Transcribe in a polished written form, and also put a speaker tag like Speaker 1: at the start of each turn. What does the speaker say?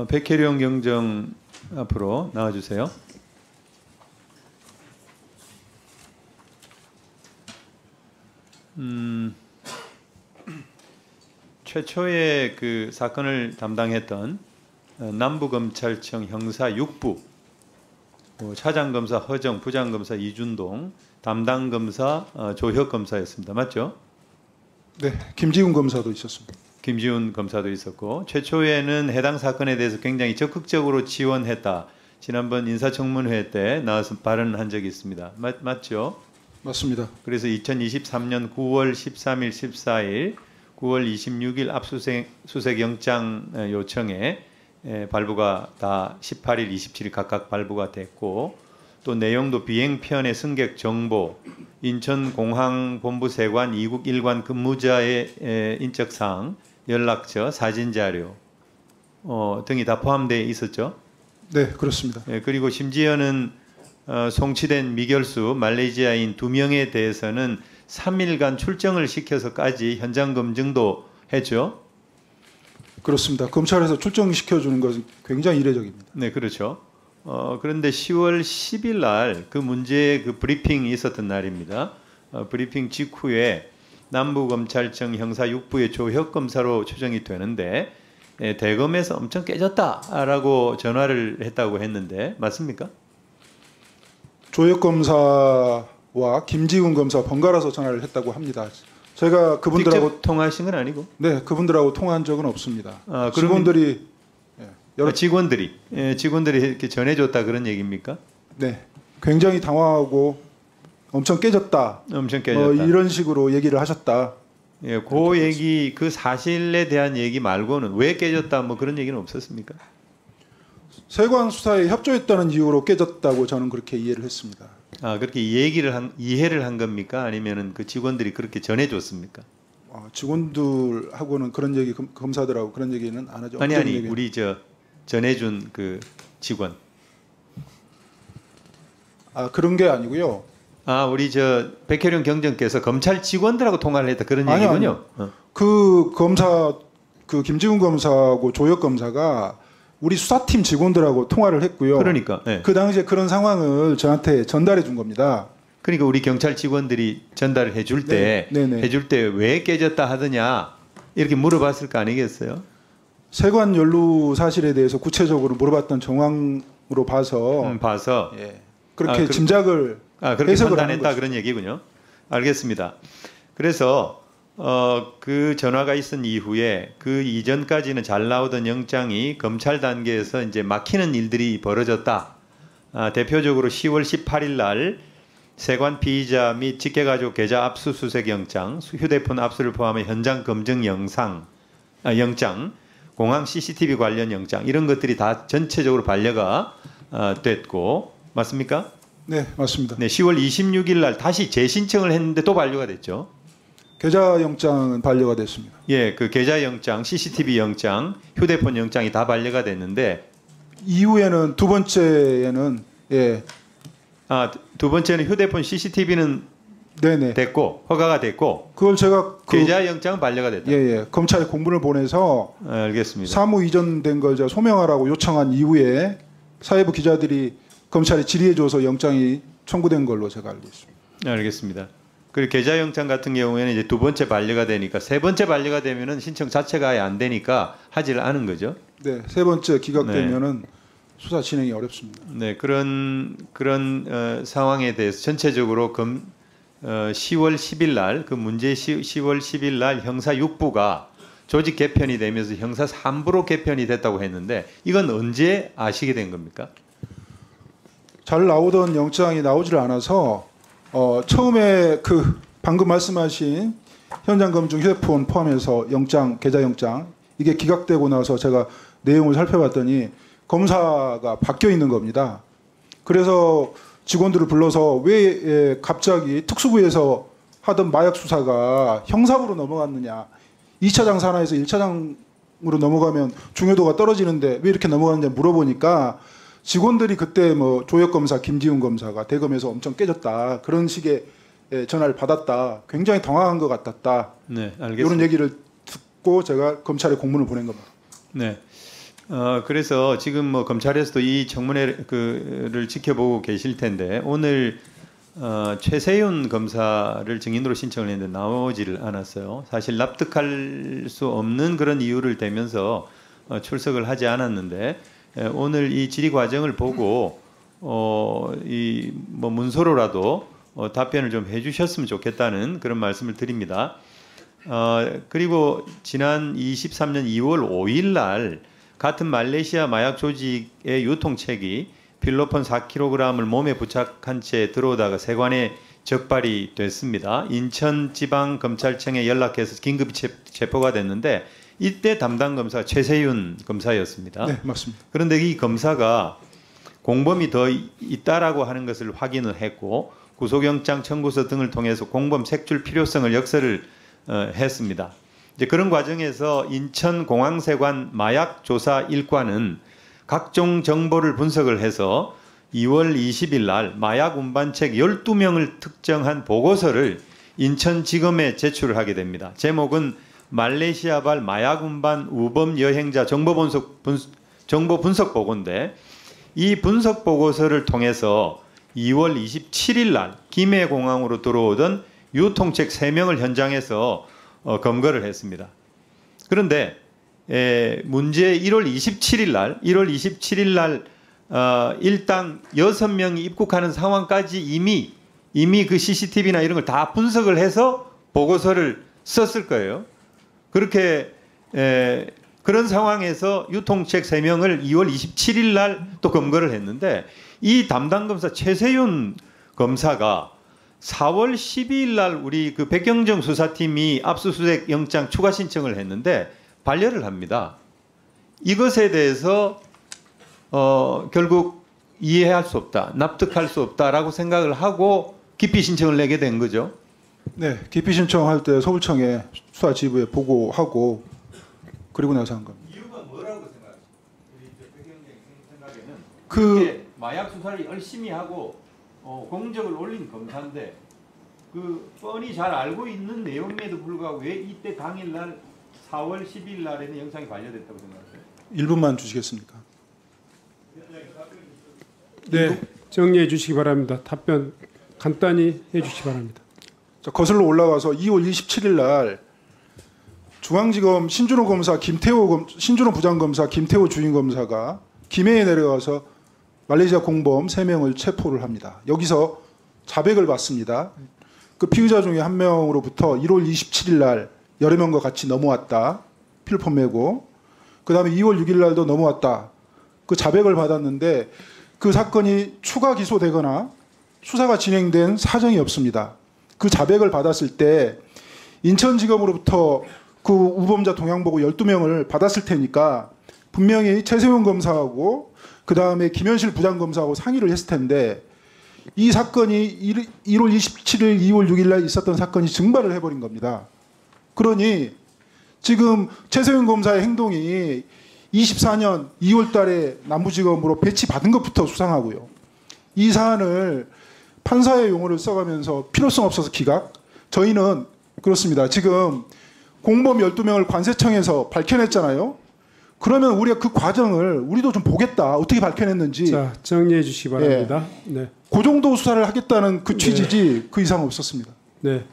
Speaker 1: 백혜령 경정 앞으로 나와주세요. 최초의 그 사건을 담당했던 남부검찰청 형사 6부 차장검사 허정, 부장검사 이준동, 담당검사 조혁 검사였습니다. 맞죠?
Speaker 2: 네, 김지훈 검사도 있었습니다.
Speaker 1: 김지훈 검사도 있었고, 최초에는 해당 사건에 대해서 굉장히 적극적으로 지원했다. 지난번 인사청문회 때 나와서 발언한 적이 있습니다. 맞죠?
Speaker 2: 맞습니다.
Speaker 1: 그래서 2023년 9월 13일, 14일, 9월 26일 압수수색 영장 요청에 발부가 다 18일, 27일 각각 발부가 됐고, 또 내용도 비행편의 승객 정보, 인천공항본부세관 2국 1관 근무자의 인적사항, 연락처, 사진자료 등이 다 포함되어 있었죠.
Speaker 2: 네, 그렇습니다.
Speaker 1: 그리고 심지어는 송치된 미결수 말레이시아인 2명에 대해서는 3일간 출정을 시켜서까지 현장 검증도 했죠.
Speaker 2: 그렇습니다. 검찰에서 출정시켜주는 것은 굉장히 이례적입니다.
Speaker 1: 네, 그렇죠. 그런데 10월 10일 날 그 문제의 그 브리핑이 있었던 날입니다. 브리핑 직후에 남부검찰청 형사 6부의 조혁 검사로 추정이 되는데 대검에서 엄청 깨졌다라고 전화를 했다고 했는데 맞습니까?
Speaker 2: 조혁 검사와 김지훈 검사 번갈아서 전화를 했다고 합니다. 제가 그분들하고
Speaker 1: 직접 통화하신 건 아니고?
Speaker 2: 네, 그분들하고 통화한 적은 없습니다.
Speaker 1: 그러면
Speaker 2: 직원들이
Speaker 1: 직원들이 이렇게 전해줬다 그런 얘기입니까?
Speaker 2: 네, 굉장히 당황하고 엄청 깨졌다.
Speaker 1: 엄청 깨졌다.
Speaker 2: 이런 식으로 얘기를 하셨다.
Speaker 1: 예, 그 얘기, 그 사실에 대한 얘기 말고는 왜 깨졌다 뭐 그런 얘기는 없었습니까?
Speaker 2: 세관 수사에 협조했다는 이유로 깨졌다고 저는 그렇게 이해를 했습니다.
Speaker 1: 그렇게 이해를 한 겁니까? 아니면은 그 직원들이 그렇게 전해줬습니까?
Speaker 2: 직원들하고는 그런 얘기, 검사들하고 그런 얘기는 안 하죠.
Speaker 1: 아니 우리 전해준 그 직원.
Speaker 2: 그런 게 아니고요.
Speaker 1: 우리 백혜령 경정께서 검찰 직원들하고 통화를 했다 그런 얘기군요.
Speaker 2: 그 검사, 그 김지훈 검사하고 조혁 검사가 우리 수사팀 직원들하고 통화를 했고요.
Speaker 1: 그러니까 네.
Speaker 2: 그 당시에 그런 상황을 저한테 전달해 준 겁니다.
Speaker 1: 그러니까 우리 경찰 직원들이 전달을 해줄 때 해줄 때 왜 깨졌다 하더냐 이렇게 물어봤을 거 아니겠어요?
Speaker 2: 세관 연루 사실에 대해서 구체적으로 물어봤던 정황으로 봐서 예, 그렇게 짐작을
Speaker 1: 그렇게
Speaker 2: 해석을
Speaker 1: 판단했다 그런 얘기군요. 알겠습니다. 그래서 그 전화가 있은 이후에 그 이전까지는 잘 나오던 영장이 검찰 단계에서 이제 막히는 일들이 벌어졌다. 대표적으로 10월 18일 날 세관 피의자 및 직계가족 계좌 압수수색 영장, 휴대폰 압수를 포함해 현장 검증 영장, 공항 CCTV 관련 영장 이런 것들이 다 전체적으로 반려가 됐고 맞습니까?
Speaker 2: 네, 맞습니다.
Speaker 1: 네, 10월 26일 날 다시 재신청을 했는데 또 반려가 됐죠.
Speaker 2: 계좌 영장은 반려가 됐습니다.
Speaker 1: 예, 그 계좌 영장, CCTV 영장, 휴대폰 영장이 다 반려가 됐는데
Speaker 2: 이후에는 두 번째에는
Speaker 1: 두 번째는 휴대폰 CCTV는
Speaker 2: 네네
Speaker 1: 됐고 허가가 됐고
Speaker 2: 그걸 제가
Speaker 1: 계좌 영장은 반려가 됐다.
Speaker 2: 예, 검찰에 공문을 보내서
Speaker 1: 알겠습니다.
Speaker 2: 사무 이전된 걸 제가 소명하라고 요청한 이후에 사회부 기자들이 검찰에 질의해줘서 영장이 청구된 걸로 제가 알고 있습니다.
Speaker 1: 알겠습니다. 그리고 계좌 영장 같은 경우에는 이제 두 번째 반려가 되니까 세 번째 반려가 되면은 신청 자체가 아예 안 되니까 하지를 않은 거죠.
Speaker 2: 네, 세 번째 기각되면은 수사 진행이 어렵습니다.
Speaker 1: 네, 그런 상황에 대해서 전체적으로 10월 10일 날 그 문제 10월 10일 날 형사 6부가 조직 개편이 되면서 형사 3부로 개편이 됐다고 했는데 이건 언제 아시게 된 겁니까?
Speaker 2: 잘 나오던 영장이 나오질 않아서 처음에 그 방금 말씀하신 현장 검증 휴대폰 포함해서 영장, 계좌 영장 이게 기각되고 나서 제가 내용을 살펴봤더니 검사가 바뀌어 있는 겁니다. 그래서 직원들을 불러서 왜 갑자기 특수부에서 하던 마약 수사가 형사부로 넘어갔느냐. 2차장 산하에서 1차장으로 넘어가면 중요도가 떨어지는데 왜 이렇게 넘어갔느냐 물어보니까 직원들이 그때 조혁 검사, 김지훈 검사가 대검에서 엄청 깨졌다. 그런 식의 전화를 받았다. 굉장히 당황한 것 같았다.
Speaker 1: 네, 알겠습니다.
Speaker 2: 이런 얘기를 듣고 제가 검찰에 공문을 보낸 겁니다.
Speaker 1: 네. 그래서 지금 뭐 검찰에서도 이 청문회를 지켜보고 계실 텐데 오늘 최세윤 검사를 증인으로 신청을 했는데 나오지를 않았어요. 사실 납득할 수 없는 그런 이유를 대면서 출석을 하지 않았는데 오늘 이 질의 과정을 보고 이 뭐 문서로라도 답변을 좀 해주셨으면 좋겠다는 그런 말씀을 드립니다. 그리고 지난 23년 2월 5일 날 같은 말레이시아 마약 조직의 유통책이 필로폰 4kg을 몸에 부착한 채 들어오다가 세관에 적발이 됐습니다. 인천지방검찰청에 연락해서 긴급히 체포가 됐는데 이때 담당 검사 최세윤 검사였습니다.
Speaker 2: 네, 맞습니다.
Speaker 1: 그런데 이 검사가 공범이 더 있다라고 하는 것을 확인을 했고 구속영장 청구서 등을 통해서 공범 색출 필요성을 역설을 했습니다. 이제 그런 과정에서 인천공항세관 마약조사 1과는 각종 정보를 분석을 해서 2월 20일 날 마약 운반책 12명을 특정한 보고서를 인천지검에 제출을 하게 됩니다. 제목은 말레이시아발 마약 운반 우범 여행자 정보 분석 보고인데 이 분석 보고서를 통해서 2월 27일 날 김해공항으로 들어오던 유통책 3명을 현장에서 검거를 했습니다. 그런데 문제 1월 27일 날 일당 6명이 입국하는 상황까지 이미 그 CCTV나 이런 걸 다 분석을 해서 보고서를 썼을 거예요. 그렇게 그런 상황에서 유통책 3명을 2월 27일 날 또 검거를 했는데 이 담당 검사 최세윤 검사가 4월 12일 날 우리 그 백경정 수사팀이 압수수색 영장 추가 신청을 했는데 반려를 합니다. 이것에 대해서 결국 이해할 수 없다, 납득할 수 없다라고 생각을 하고 기피 신청을 내게 된 거죠.
Speaker 2: 네, 기피 신청할 때 서울청에 수사지부에 보고하고 그리고 나서 한 겁니다.
Speaker 1: 이유가 뭐라고 생각하세요? 우리 백경정 생각에는
Speaker 2: 그
Speaker 1: 마약 수사를 열심히 하고 공적을 올린 검사인데 그 뻔히 잘 알고 있는 내용에도 불구하고 왜 이때 당일날 4월 10일 날에는 영상이 반려됐다고 생각하세요?
Speaker 2: 1분만 주시겠습니까?
Speaker 3: 네, 정리해 주시기 바랍니다. 답변 간단히 해 주시기 바랍니다.
Speaker 2: 자, 거슬러 올라가서 2월 27일 날 중앙지검 신준호 부장검사 김태호 주임검사가 김해에 내려가서 말레이시아 공범 3명을 체포를 합니다. 여기서 자백을 받습니다. 그 피의자 중에 한 명으로부터 1월 27일 날 여러 명과 같이 넘어왔다. 필폰 메고. 그 다음에 2월 6일 날도 넘어왔다. 그 자백을 받았는데 그 사건이 추가 기소되거나 수사가 진행된 사정이 없습니다. 그 자백을 받았을 때 인천지검으로부터 그 우범자 동향보고 12명을 받았을 테니까 분명히 최세윤 검사하고 그 다음에 김현실 부장검사하고 상의를 했을 텐데 이 사건이 1월 27일, 2월 6일 날 있었던 사건이 증발을 해버린 겁니다. 그러니 지금 최세윤 검사의 행동이 24년 2월 달에 남부지검으로 배치받은 것부터 수상하고요. 이 사안을 판사의 용어를 써가면서 필요성 없어서 기각? 저희는 그렇습니다. 지금 공범 12명을 관세청에서 밝혀냈잖아요. 그러면 우리가 그 과정을 우리도 좀 보겠다. 어떻게 밝혀냈는지.
Speaker 3: 자, 정리해 주시기 바랍니다. 네.
Speaker 2: 그 정도 수사를 하겠다는 그 취지지 그 이상 없었습니다.
Speaker 3: 네.